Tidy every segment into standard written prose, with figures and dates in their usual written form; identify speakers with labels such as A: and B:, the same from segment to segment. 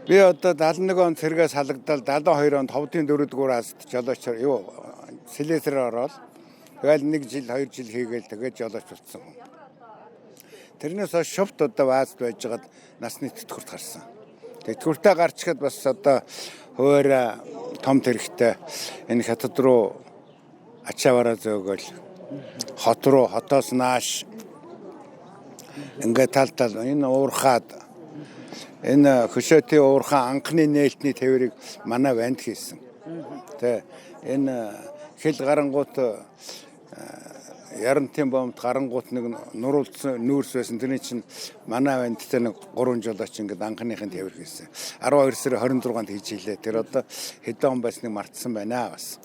A: Би одоо 71 он цэргээ салгадал 72 онд ховдын 4-р аст жолооч юу слесарь ороод тэгэл 1 жил 2 жил хийгээл тэгээд жолооч болсон. Тэрнээс хойш шовт одоо ваазд байжгаад насны тэтгэврт гарсан. Тэтгэвртээ гарчхад бас одоо хуваарь том тэрэгтэй энэ хятад руу ачааваараа зөөгөл хот руу хотоос нааш ингээд тал энэ уурхаад энэ хөшөөтийн уурхаан анхны нээлтний тээврийг манай ванд хийсэн. Тэ энэ хэл гарангуут ярантын бомбд гарангуут нэг нуруулсан нүүрс байсан. Тэрний чинь манай вандтай нэг 3 жолооч ингээд анхныхын тээвэр хийсэн. 12 сарын 26-нд хийж илээ. Тэр одоо хэдэн он байсныг мартсан байна бас.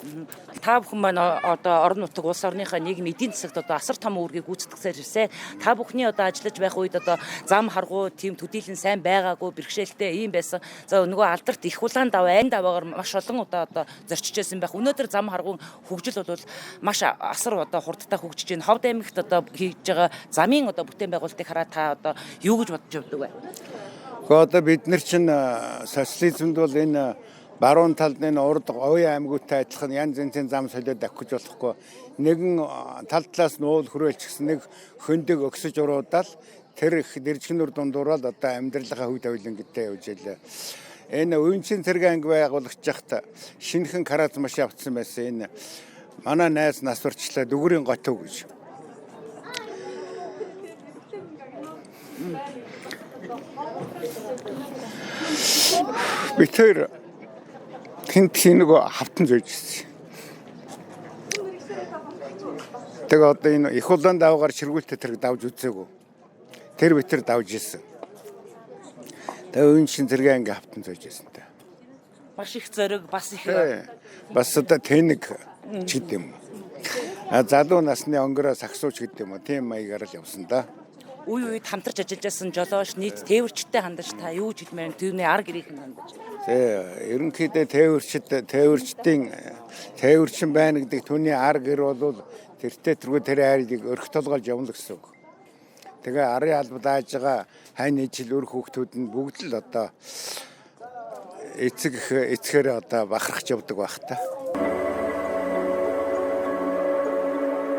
B: Та бүхэн маань одоо орон нутаг улс орныхаа нийгмийн эдийн засагт одоо асар том үүргийг гүйцэтгэсээр ирсэн. Та бүхний одоо ажиллаж байх үед одоо зам харгуу тийм төдийлөн сайн байгаагүй бэрхшээлтэй ийм байсан. За нөгөө алдарт их улаан даваа айн даваагаар маш олон удаа одоо зорчиж байсан байх. Өнөөдөр зам харгуун хөгжил бол маш асар одоо хурдтай хөгжиж байна. Ховд аймагт одоо хийж байгаа замын одоо бүтээн байгуулалтыг хараад та одоо юу гэж бодож явдаг вэ?
A: Гэхдээ одоо бид нар чинь социализмд бол энэ баруун талд энэ урд оюун аймагуудтай адилхан янз янзын зам солиод давхиж болохгүй. Нэгэн тал талаас нь уул хүрээлчсэн нэг хөндөг өксөж уруудаал тэр их дэржгэнүр дундуурал одоо амьдралынхаа хөв тавилангтай явж илээ. Энэ Өвөнчин цэргийн анги байгуулагч захта шинэхэн караз маш авцсан байсан. Энэ манай найз нас урчлаа дүгрийн готов гэж. Битэр тэнт нэг хавтан зөөж ирсэн. Тэгээ одоо энэ их улаан даваагаар ширгүүлтэ тэрэг давж үзээгүй. Тэр битэр давж ирсэн. Тэгээ Өвөнчин цэргийн анги хавтан зөөж ирсэн тэ.
B: Маш их зориг бас их
A: бас одоо тэнэг ч гэдэг юм. Залуу насны онгороо сагсууч гэдэг юм уу. Тийм маягаар л явсан да.
B: Үе үед хамтарч ажиллаж байсан жолооч нийт тээвэрчтэй хандаж та юу ч хэлмээр түүний ар гэрийнх нь хандаж.
A: Ерөнхийдөө тээвэрчин байна гэдэг түүний ар гэр бол тэртээ тэргүй тэр хайрыг өрх толгойлж явна гэсэн үг. Тэгээ арын албад ааж байгаа хань ижил өр хүүхдүүд нь бүгд л одоо эцгээр одоо бахархаж явдаг байх та.